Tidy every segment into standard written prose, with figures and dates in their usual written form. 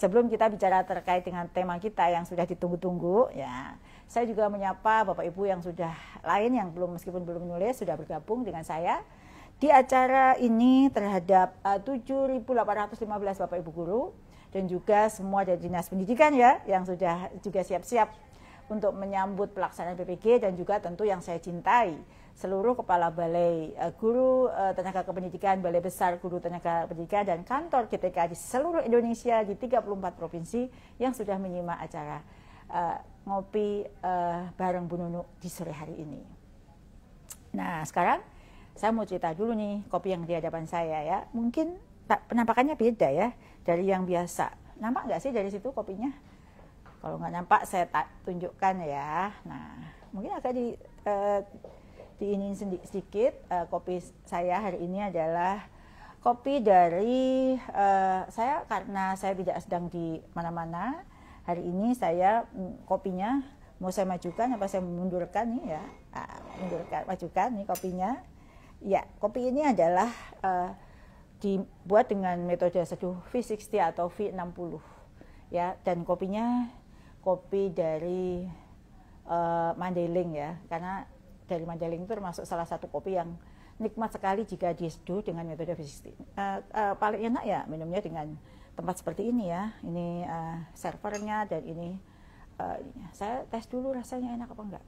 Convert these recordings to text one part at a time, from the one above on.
sebelum kita bicara terkait dengan tema kita yang sudah ditunggu-tunggu, ya, saya juga menyapa Bapak Ibu yang sudah lain yang meskipun belum menulis sudah bergabung dengan saya di acara ini terhadap 7.815 Bapak Ibu guru dan juga semua dari Dinas Pendidikan ya yang sudah juga siap-siap untuk menyambut pelaksanaan PPG, dan juga tentu yang saya cintai seluruh kepala balai guru tenaga kependidikan, balai besar guru tenaga pendidikan dan kantor GTK di seluruh Indonesia di 34 provinsi yang sudah menyimak acara ngopi bareng Bu Nunu di sore hari ini. Nah, sekarang saya mau cerita dulu nih kopi yang di hadapan saya ya. Mungkin penampakannya beda ya dari yang biasa. Nampak nggak sih dari situ kopinya? Kalau nggak nampak saya tunjukkan ya. Nah, mungkin agak diinin sedikit. Kopi saya hari ini adalah kopi dari saya, karena saya tidak sedang di mana-mana. Hari ini saya kopinya mau saya majukan apa saya mundurkan nih ya. Majukan nih kopinya. Ya, kopi ini adalah dibuat dengan metode seduh V60 atau V60 ya, dan kopinya kopi dari Mandailing ya, karena dari Mandailing itu termasuk salah satu kopi yang nikmat sekali jika diseduh dengan metode V60. Paling enak ya minumnya dengan tempat seperti ini ya. Ini servernya dan ini saya tes dulu rasanya enak apa enggak.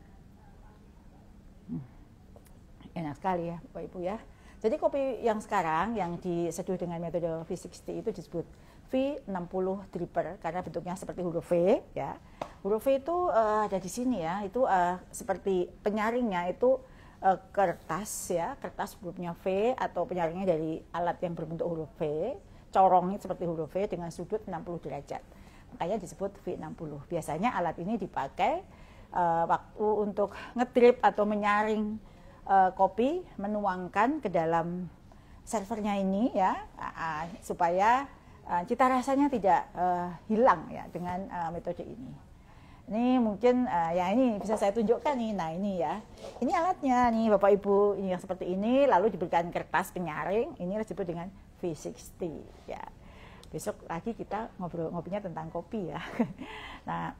Enak sekali ya Bapak Ibu ya. Jadi kopi yang sekarang yang diseduh dengan metode V60 itu disebut V60 dripper karena bentuknya seperti huruf V ya. Huruf V itu ada di sini ya. Itu seperti penyaringnya itu kertas ya, kertas bentuknya V atau penyaringnya dari alat yang berbentuk huruf V, corongnya seperti huruf V dengan sudut 60 derajat. Makanya disebut V60. Biasanya alat ini dipakai waktu untuk ngedrip atau menyaring kopi, menuangkan ke dalam servernya ini ya, supaya cita rasanya tidak hilang ya dengan metode ini. Ini mungkin ya ini bisa saya tunjukkan nih. Nah ini ya, ini alatnya nih Bapak Ibu, ini yang seperti ini, lalu diberikan kertas penyaring, ini disebut dengan V60 ya. Besok lagi kita ngopinya tentang kopi ya. Nah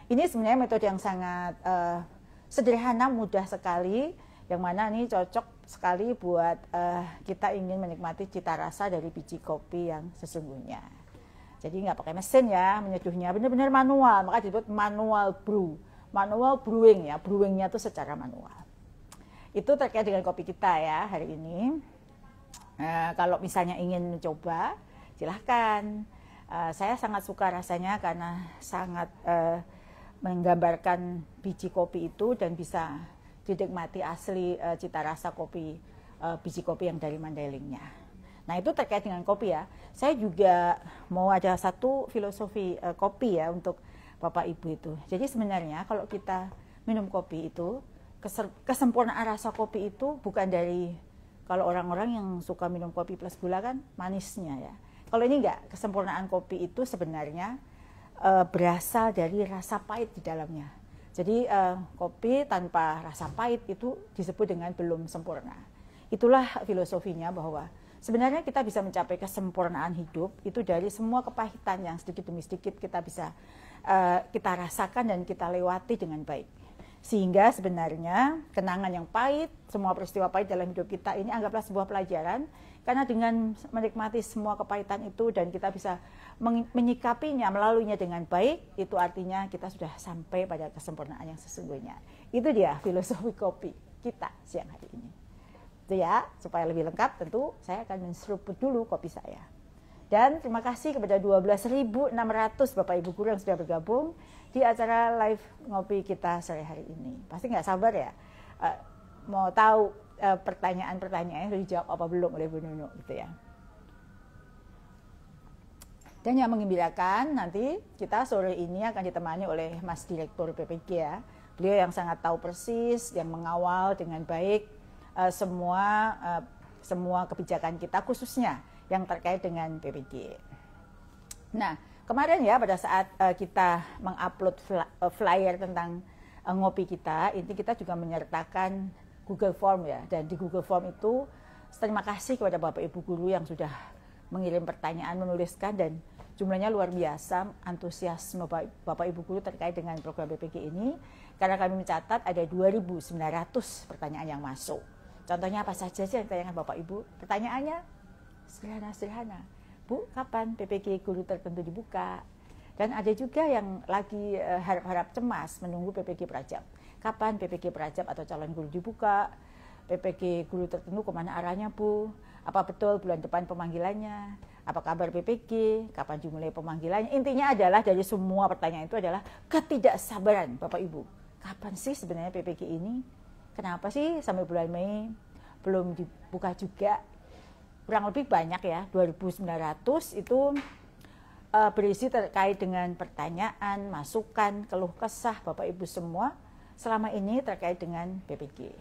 ini sebenarnya metode yang sangat sederhana, mudah sekali, yang mana ini cocok sekali buat kita ingin menikmati cita rasa dari biji kopi yang sesungguhnya. Jadi nggak pakai mesin ya menyeduhnya, benar-benar manual, maka disebut manual brew, manual brewing ya, brewingnya itu secara manual. Itu terkait dengan kopi kita ya hari ini. Kalau misalnya ingin mencoba, silahkan. Saya sangat suka rasanya karena sangat menggambarkan biji kopi itu dan bisa dinikmati asli cita rasa kopi, biji kopi yang dari Mandailingnya. Nah itu terkait dengan kopi ya. Saya juga mau ada satu filosofi kopi ya untuk Bapak Ibu itu. Jadi sebenarnya kalau kita minum kopi itu, kesempurnaan rasa kopi itu bukan dari, kalau orang-orang yang suka minum kopi plus gula kan manisnya ya. Kalau ini enggak, kesempurnaan kopi itu sebenarnya berasal dari rasa pahit di dalamnya. Jadi kopi tanpa rasa pahit itu disebut dengan belum sempurna. Itulah filosofinya bahwa sebenarnya kita bisa mencapai kesempurnaan hidup itu dari semua kepahitan yang sedikit demi sedikit kita bisa kita rasakan dan kita lewati dengan baik. Sehingga sebenarnya kenangan yang pahit, semua peristiwa pahit dalam hidup kita ini anggaplah sebuah pelajaran, karena dengan menikmati semua kepahitan itu dan kita bisa menyikapinya, melaluinya dengan baik, itu artinya kita sudah sampai pada kesempurnaan yang sesungguhnya. Itu dia filosofi kopi kita siang hari ini. Itu ya, supaya lebih lengkap tentu saya akan menseruput dulu kopi saya. Dan terima kasih kepada 12.600 Bapak Ibu guru yang sudah bergabung di acara live ngopi kita sore hari ini. Pasti nggak sabar ya, mau tahu pertanyaan-pertanyaannya sudah dijawab apa belum oleh Bu Nunu gitu ya. Dan yang menggembirakan nanti kita sore ini akan ditemani oleh Mas Direktur PPG ya. Beliau yang sangat tahu persis, yang mengawal dengan baik semua kebijakan kita, khususnya yang terkait dengan PPG. Nah, kemarin ya pada saat kita mengupload flyer tentang ngopi kita, ini kita juga menyertakan Google Form ya. Dan di Google Form itu terima kasih kepada Bapak Ibu guru yang sudah mengirim pertanyaan, menuliskan, dan Jumlahnya luar biasa, antusiasme Bapak Ibu guru terkait dengan program PPG ini, karena kami mencatat ada 2.900 pertanyaan yang masuk. Contohnya apa saja sih yang ditanyakan Bapak Ibu? Pertanyaannya sederhana. Bu, kapan PPG guru tertentu dibuka? Dan ada juga yang lagi harap-harap cemas menunggu PPG Prajab. Kapan PPG Prajab atau calon guru dibuka? PPG guru tertentu kemana arahnya Bu? Apa betul bulan depan pemanggilannya? Apa kabar PPG? Kapan dimulai pemanggilannya? Intinya adalah dari semua pertanyaan itu adalah ketidaksabaran Bapak Ibu. Kapan sih sebenarnya PPG ini? Kenapa sih sampai bulan Mei belum dibuka juga? Kurang lebih banyak ya, 2.900 itu berisi terkait dengan pertanyaan, masukan, keluh kesah Bapak Ibu semua selama ini terkait dengan PPG.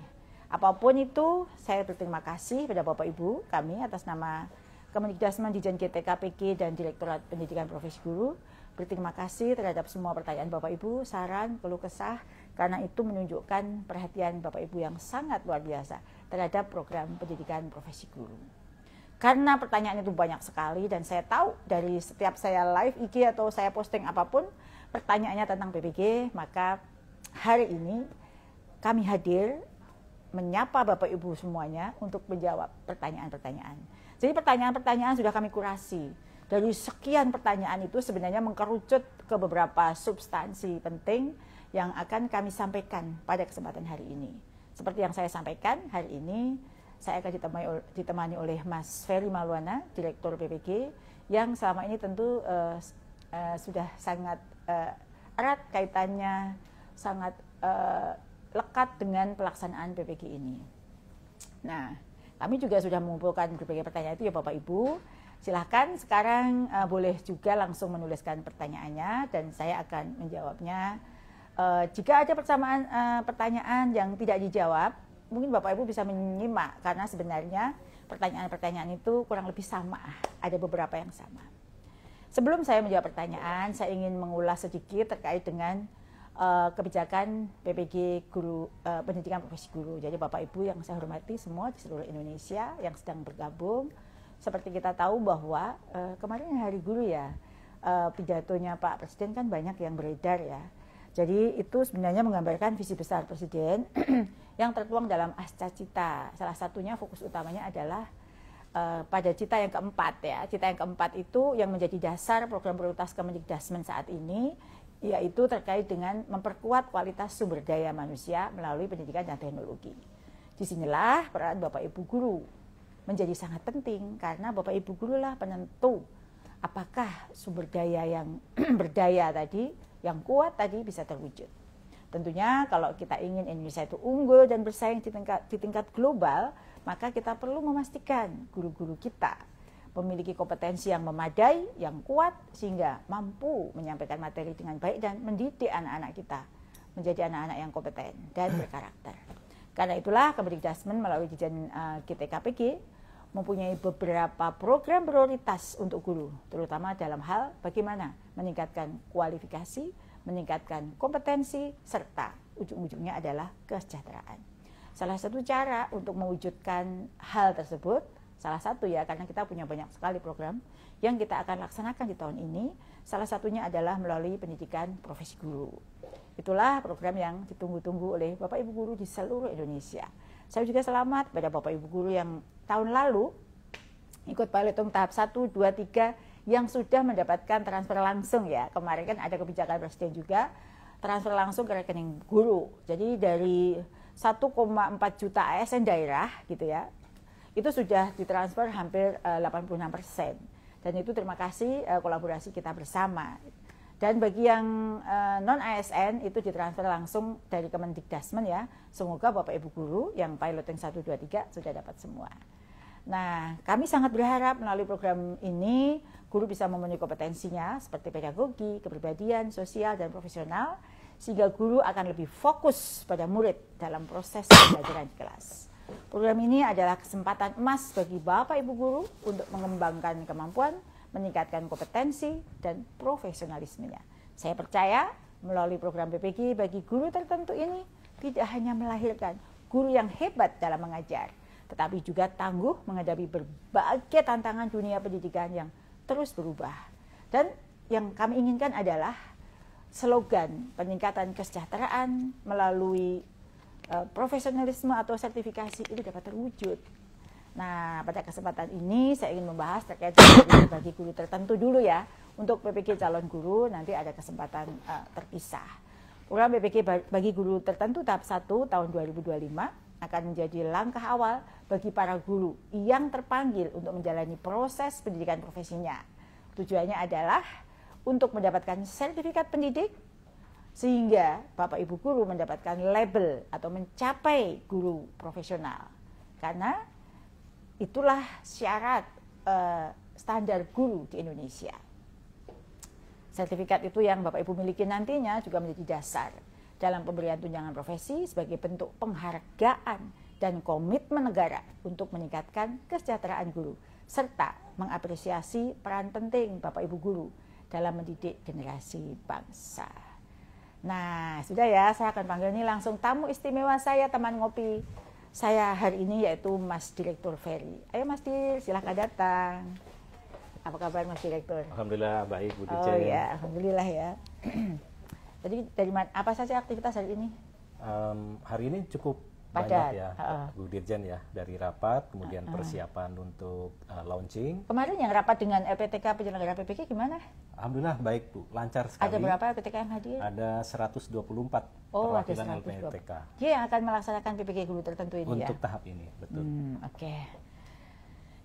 Apapun itu, saya berterima kasih pada Bapak Ibu kami atas nama Kemendikbudrismen Dijen GTKPG dan Direktorat Pendidikan Profesi Guru. Berterima kasih terhadap semua pertanyaan Bapak Ibu, saran, keluh kesah, karena itu menunjukkan perhatian Bapak Ibu yang sangat luar biasa terhadap program pendidikan profesi guru. Karena pertanyaan itu banyak sekali dan saya tahu dari setiap saya live IG atau saya posting apapun, pertanyaannya tentang PPG, maka hari ini kami hadir menyapa Bapak Ibu semuanya untuk menjawab pertanyaan-pertanyaan. Jadi pertanyaan-pertanyaan sudah kami kurasi. Dari sekian pertanyaan itu sebenarnya mengkerucut ke beberapa substansi penting yang akan kami sampaikan pada kesempatan hari ini. Seperti yang saya sampaikan hari ini, saya akan ditemani oleh Mas Ferry Maulana, Direktur PPG, yang selama ini tentu sudah sangat erat kaitannya, sangat lekat dengan pelaksanaan PPG ini. Nah, kami juga sudah mengumpulkan berbagai pertanyaan itu ya Bapak Ibu. Silahkan sekarang boleh juga langsung menuliskan pertanyaannya dan saya akan menjawabnya. Jika ada persamaan pertanyaan yang tidak dijawab, mungkin Bapak Ibu bisa menyimak karena sebenarnya pertanyaan-pertanyaan itu kurang lebih sama. Ada beberapa yang sama. Sebelum saya menjawab pertanyaan, saya ingin mengulas sedikit terkait dengan kebijakan PPG guru pendidikan profesi guru. Jadi Bapak Ibu yang saya hormati semua di seluruh Indonesia yang sedang bergabung, seperti kita tahu bahwa kemarin hari guru ya, pidatonya Pak Presiden kan banyak yang beredar ya. Jadi itu sebenarnya menggambarkan visi besar Presiden yang tertuang dalam Asca Cita. Salah satunya fokus utamanya adalah pada cita yang keempat ya. Cita yang keempat itu yang menjadi dasar program prioritas Kemendikbudrismen saat ini, yaitu terkait dengan memperkuat kualitas sumber daya manusia melalui pendidikan dan teknologi. Disinilah peran Bapak Ibu guru menjadi sangat penting karena Bapak Ibu guru lah penentu apakah sumber daya yang berdaya tadi, yang kuat tadi bisa terwujud. Tentunya kalau kita ingin Indonesia itu unggul dan bersaing di tingkat global, maka kita perlu memastikan guru-guru kita memiliki kompetensi yang memadai, yang kuat, sehingga mampu menyampaikan materi dengan baik dan mendidik anak-anak kita menjadi anak-anak yang kompeten dan berkarakter. Karena itulah Kemendikbudrismen melalui Dijen GTKPG mempunyai beberapa program prioritas untuk guru, terutama dalam hal bagaimana meningkatkan kualifikasi, meningkatkan kompetensi, serta ujung-ujungnya adalah kesejahteraan. Salah satu cara untuk mewujudkan hal tersebut, salah satu ya, karena kita punya banyak sekali program yang kita akan laksanakan di tahun ini. Salah satunya adalah melalui pendidikan profesi guru. Itulah program yang ditunggu-tunggu oleh Bapak Ibu guru di seluruh Indonesia. Saya juga selamat pada Bapak Ibu guru yang tahun lalu ikut piloting tahap 1, 2, 3 yang sudah mendapatkan transfer langsung ya. Kemarin kan ada kebijakan Presiden juga transfer langsung ke rekening guru. Jadi dari 1,4 juta ASN daerah gitu ya, itu sudah ditransfer hampir 86%. Dan itu terima kasih kolaborasi kita bersama. Dan bagi yang non-ASN itu ditransfer langsung dari Kemendikbudrismen ya. Semoga Bapak Ibu guru yang piloting 1, 2, 3 sudah dapat semua. Nah, kami sangat berharap melalui program ini guru bisa memenuhi kompetensinya seperti pedagogi, kepribadian, sosial, dan profesional, sehingga guru akan lebih fokus pada murid dalam proses pembelajaran di kelas. Program ini adalah kesempatan emas bagi Bapak Ibu guru untuk mengembangkan kemampuan, meningkatkan kompetensi dan profesionalismenya. Saya percaya melalui program PPG bagi guru tertentu ini tidak hanya melahirkan guru yang hebat dalam mengajar, tetapi juga tangguh menghadapi berbagai tantangan dunia pendidikan yang terus berubah. Dan yang kami inginkan adalah slogan peningkatan kesejahteraan melalui profesionalisme atau sertifikasi itu dapat terwujud. Nah, pada kesempatan ini saya ingin membahas terkait dengan bagi guru tertentu dulu ya. Untuk PPG calon guru nanti ada kesempatan terpisah. Program PPG bagi guru tertentu tahap 1 tahun 2025 akan menjadi langkah awal bagi para guru yang terpanggil untuk menjalani proses pendidikan profesinya. Tujuannya adalah untuk mendapatkan sertifikat pendidik sehingga Bapak Ibu guru mendapatkan label atau mencapai guru profesional. Karena itulah syarat standar guru di Indonesia. Sertifikat itu yang Bapak Ibu miliki nantinya juga menjadi dasar dalam pemberian tunjangan profesi sebagai bentuk penghargaan dan komitmen negara untuk meningkatkan kesejahteraan guru serta mengapresiasi peran penting Bapak Ibu guru dalam mendidik generasi bangsa. Nah, sudah ya, saya akan panggil nih langsung tamu istimewa saya, teman ngopi saya hari ini, yaitu Mas Direktur Ferry. Ayo Mas Dir, silahkan datang. Apa kabar Mas Direktur? Alhamdulillah baik Bu Oh Dirjen. ya, alhamdulillah ya. Jadi dari mana, apa saja aktivitas hari ini? Hari ini cukup Padat. banyak ya Bu Dirjen ya, dari rapat, kemudian persiapan untuk launching. Kemarin yang rapat dengan LPTK penyelenggara PPG gimana? Alhamdulillah baik Bu, lancar sekali. Ada berapa LPTK yang hadir? Ada 124 Oh, ada perwakilan 120. LPTK. Dia yang akan melaksanakan PPG guru tertentu ini untuk ya? tahap ini, betul. Oke.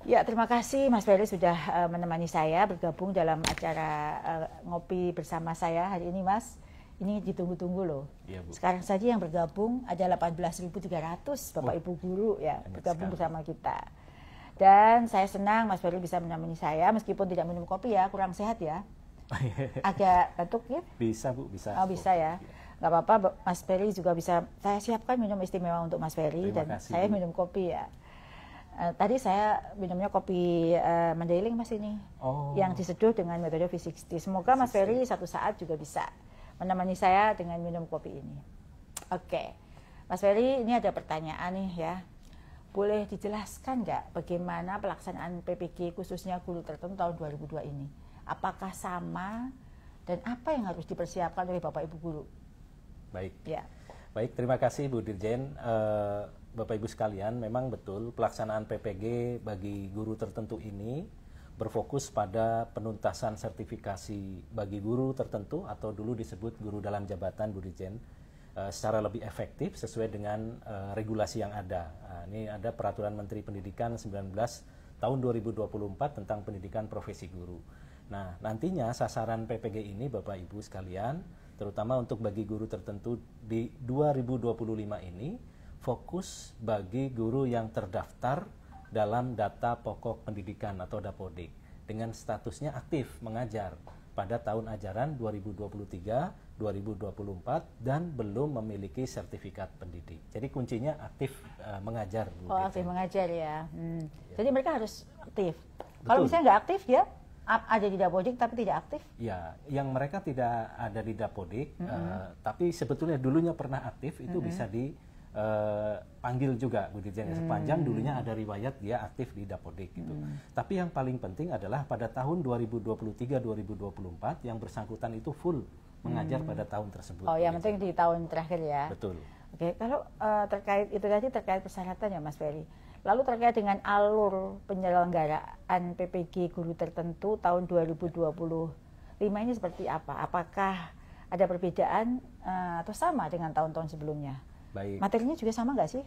Ya, terima kasih Mas Ferry sudah menemani saya bergabung dalam acara ngopi bersama saya hari ini, Mas. Ini ditunggu-tunggu loh. Iya, Bu. Sekarang saja yang bergabung ada 18.300 Bapak Ibu guru ya bergabung bersama kita. Dan saya senang Mas Ferry bisa menemani saya meskipun tidak minum kopi ya, kurang sehat ya. Agak batuk ya? Bisa Bu, bisa. Oh, bisa ya. Nggak apa-apa, Mas Ferry juga bisa saya siapkan minum istimewa untuk Mas Ferry. Dan kasih, saya Bu. minum kopi ya. Tadi saya minumnya kopi Mandailing Mas ini, yang diseduh dengan metode V60. Semoga Mas Ferry satu saat juga bisa menemani saya dengan minum kopi ini. Oke, Mas Ferry, ini ada pertanyaan nih ya. Boleh dijelaskan nggak bagaimana pelaksanaan PPG khususnya guru tertentu tahun 2002 ini? Apakah sama dan apa yang harus dipersiapkan oleh Bapak Ibu guru? Baik. Ya. Baik, terima kasih Bu Dirjen. Bapak Ibu sekalian, memang betul pelaksanaan PPG bagi guru tertentu ini berfokus pada penuntasan sertifikasi bagi guru tertentu atau dulu disebut guru dalam jabatan Bu Dirjen secara lebih efektif sesuai dengan regulasi yang ada. Ini ada Peraturan Menteri Pendidikan 19 tahun 2024 tentang pendidikan profesi guru. Nah, nantinya sasaran PPG ini Bapak Ibu sekalian, terutama untuk bagi guru tertentu di 2025 ini, fokus bagi guru yang terdaftar dalam data pokok pendidikan atau Dapodik dengan statusnya aktif mengajar pada tahun ajaran 2023-2024 dan belum memiliki sertifikat pendidik. Jadi kuncinya aktif mengajar. Bu Oh, aktif mengajar ya. Jadi mereka harus aktif. Betul. Kalau misalnya nggak aktif ya, ada di Dapodik tapi tidak aktif? Ya, yang mereka tidak ada di Dapodik, tapi sebetulnya dulunya pernah aktif, itu bisa dipanggil juga Bu Dirjen. Sepanjang dulunya ada riwayat dia aktif di Dapodik gitu. Tapi yang paling penting adalah pada tahun 2023-2024 yang bersangkutan itu full mengajar pada tahun tersebut. Oh, yang penting di tahun terakhir ya. Betul. Oke, kalau terkait itu tadi terkait persyaratan ya Mas Ferry. Lalu terkait dengan alur penyelenggaraan PPG guru tertentu tahun 2025 ini seperti apa? Apakah ada perbedaan atau sama dengan tahun-tahun sebelumnya? Baik. Materinya juga sama nggak sih?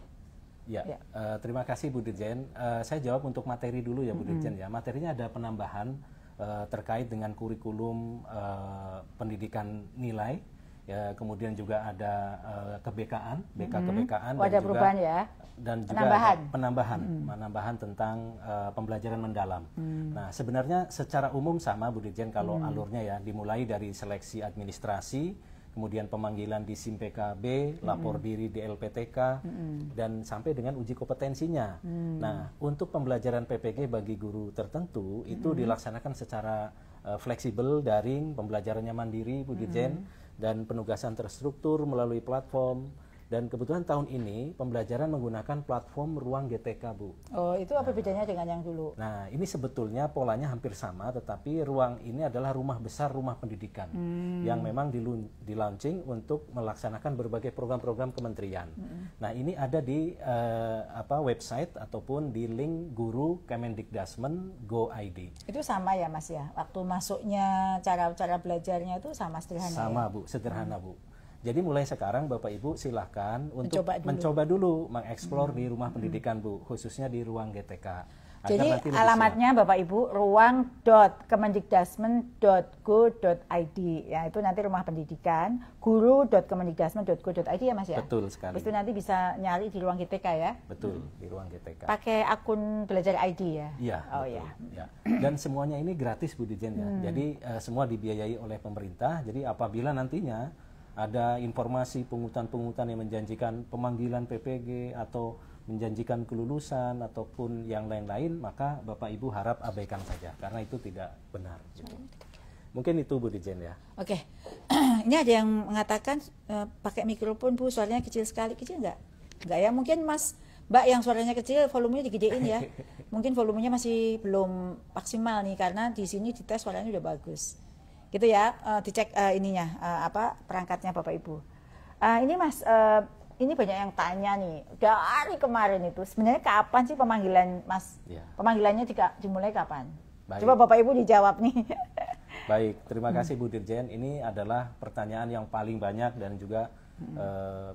Ya, terima kasih Bu Dirjen. Saya jawab untuk materi dulu ya Bu Dirjen ya. Materinya ada penambahan terkait dengan kurikulum pendidikan nilai. Ya, kemudian juga ada kebekaan, kebekaan, Oh, ada perubahan ya? Dan juga penambahan tentang pembelajaran mendalam. Nah, sebenarnya secara umum sama Bu Dirjen kalau alurnya ya, dimulai dari seleksi administrasi, kemudian pemanggilan di SIM PKB, lapor diri di LPTK, dan sampai dengan uji kompetensinya. Nah, untuk pembelajaran PPG bagi guru tertentu itu dilaksanakan secara fleksibel, daring, pembelajarannya mandiri Bu Dirjen, dan penugasan terstruktur melalui platform, Dan kebetulan tahun ini pembelajaran menggunakan platform Ruang GTK, Bu. Oh, itu apa bedanya dengan yang dulu? Nah, ini sebetulnya polanya hampir sama, tetapi Ruang ini adalah rumah besar, rumah pendidikan yang memang di-launching untuk melaksanakan berbagai program-program kementerian. Nah, ini ada di website ataupun di link guru Kemendikdasmen Go ID. Itu sama ya Mas ya? Waktu masuknya cara belajarnya itu sama sederhana Sama ya? Bu, sederhana Bu. Jadi mulai sekarang Bapak Ibu silahkan untuk Mencoba dulu. mengeksplor di rumah pendidikan Bu, khususnya di Ruang GTK. Jadi alamatnya Bapak Ibu ruang.kemendikdasmen.go.id ya, itu nanti rumah pendidikan, guru.kemendikdasmen.go.id ya Mas ya? Betul sekali. Itu nanti bisa nyari di Ruang GTK ya? Betul, di Ruang GTK. Pakai akun belajar ID ya? Iya. Oh betul, ya. Dan semuanya ini gratis Bu Dirjen ya. Jadi semua dibiayai oleh pemerintah. Jadi apabila nantinya ada informasi pungutan-pungutan yang menjanjikan pemanggilan PPG atau menjanjikan kelulusan ataupun yang lain-lain, maka Bapak Ibu harap abaikan saja karena itu tidak benar. Gitu. Mungkin itu Bu Dirjen ya. Oke, ini ada yang mengatakan pakai mikrofon Bu, suaranya kecil sekali. Kecil nggak? Nggak ya, mungkin Mbak yang suaranya kecil volumenya digedein ya. Mungkin volumenya masih belum maksimal nih karena di sini dites suaranya udah bagus. Gitu ya, dicek perangkatnya Bapak Ibu. Ini Mas, ini banyak yang tanya nih, dari kemarin itu sebenarnya kapan sih pemanggilan Mas? Ya. Pemanggilannya dimulai kapan? Baik. Coba Bapak Ibu dijawab nih. Baik, terima kasih Bu Dirjen. Ini adalah pertanyaan yang paling banyak dan juga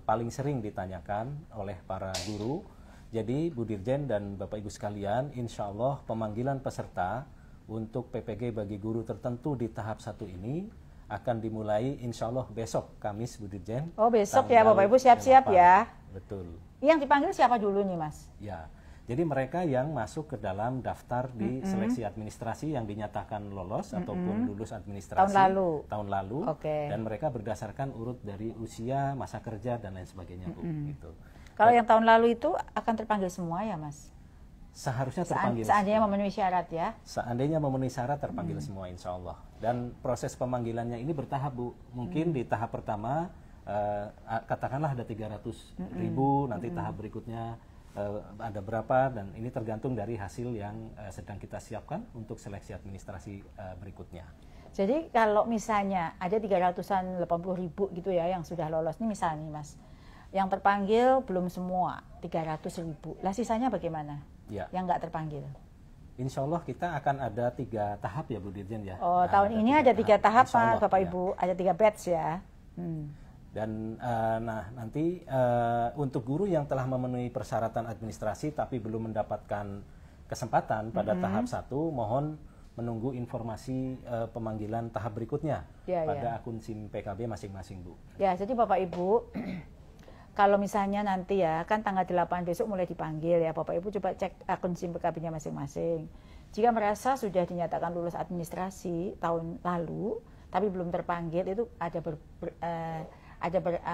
paling sering ditanyakan oleh para guru. Jadi Bu Dirjen dan Bapak Ibu sekalian, insya Allah pemanggilan peserta untuk PPG bagi guru tertentu di tahap 1 ini akan dimulai insya Allah besok Kamis Bu Dirjen. Oh besok ya Bapak Ibu siap-siap ya. Betul. Yang dipanggil siapa dulu nih Mas? Ya, jadi mereka yang masuk ke dalam daftar di seleksi administrasi yang dinyatakan lolos ataupun lulus administrasi tahun lalu. Okay. Dan mereka berdasarkan urut dari usia, masa kerja dan lain sebagainya Bu. Gitu. Kalau yang tahun lalu itu akan terpanggil semua ya Mas? Seharusnya terpanggil. Seandainya memenuhi syarat ya? Seandainya memenuhi syarat terpanggil semua insya Allah. Dan proses pemanggilannya ini bertahap Bu. Mungkin di tahap pertama katakanlah ada 300.000, nanti tahap berikutnya ada berapa, dan ini tergantung dari hasil yang sedang kita siapkan untuk seleksi administrasi berikutnya. Jadi kalau misalnya ada 380.000 gitu ya yang sudah lolos, ini misalnya Mas, yang terpanggil belum semua 300.000, lah sisanya bagaimana? Ya. Yang nggak terpanggil? Insya Allah kita akan ada 3 tahap ya Bu Dirjen ya. Oh, tahun ini ada 3 tahap Pak Bapak Ibu, ada 3 batch ya. Dan nanti untuk guru yang telah memenuhi persyaratan administrasi tapi belum mendapatkan kesempatan pada tahap 1, mohon menunggu informasi pemanggilan tahap berikutnya pada akun SIM PKB masing-masing Bu. Ya, jadi Bapak Ibu kalau misalnya nanti ya, kan tanggal 8 besok mulai dipanggil ya, Bapak Ibu coba cek akun SIM PKB-nya masing-masing. Jika merasa sudah dinyatakan lulus administrasi tahun lalu, tapi belum terpanggil, itu ada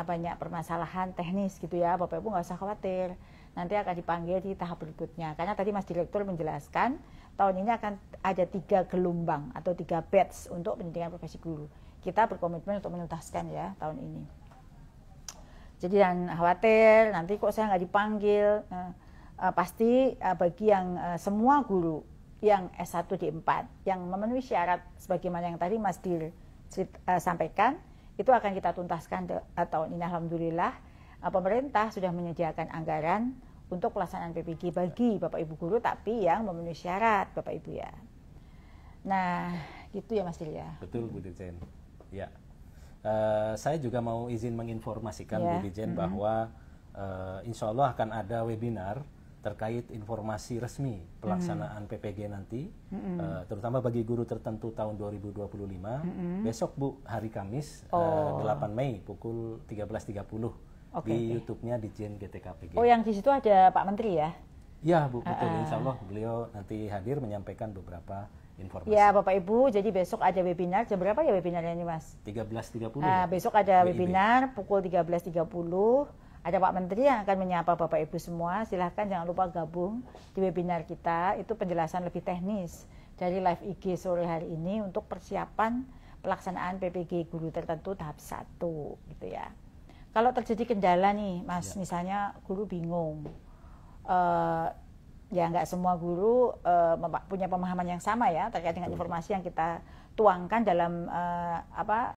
banyak permasalahan teknis gitu ya, Bapak Ibu nggak usah khawatir. Nanti akan dipanggil di tahap berikutnya. Karena tadi Mas Direktur menjelaskan, tahun ini akan ada 3 gelombang atau 3 batch untuk pendidikan profesi guru. Kita berkomitmen untuk menuntaskan ya tahun ini. Jadi jangan khawatir, nanti kok saya nggak dipanggil. Pasti bagi yang semua guru yang S1 D4 yang memenuhi syarat sebagaimana yang tadi Mas Dir sampaikan, itu akan kita tuntaskan tahun ini. Alhamdulillah pemerintah sudah menyediakan anggaran untuk pelaksanaan PPG bagi Bapak Ibu guru tapi yang memenuhi syarat Bapak Ibu ya. Nah gitu ya Mas Dir ya. Betul Bu Dirjen. Ya. Saya juga mau izin menginformasikan Bu Dirjen bahwa insya Allah akan ada webinar terkait informasi resmi pelaksanaan PPG nanti, terutama bagi guru tertentu tahun 2025. Besok Bu, hari Kamis 8 Mei pukul 13.30 di YouTube-nya Ditjen GTK-PG. Oh, yang di situ ada Pak Menteri ya? Ya Bu, betul. Insya Allah beliau nanti hadir menyampaikan beberapa informasi. Ya Bapak Ibu, jadi besok ada webinar, jam berapa ya webinarnya ini Mas? 13.30. Besok ada webinar pukul 13.30. Ada Pak Menteri yang akan menyapa Bapak Ibu semua. Silahkan jangan lupa gabung di webinar kita. Itu penjelasan lebih teknis dari live IG sore hari ini untuk persiapan pelaksanaan PPG guru tertentu tahap 1 gitu ya. Kalau terjadi kendala nih, Mas, misalnya guru bingung, ya nggak semua guru punya pemahaman yang sama ya terkait dengan informasi yang kita tuangkan dalam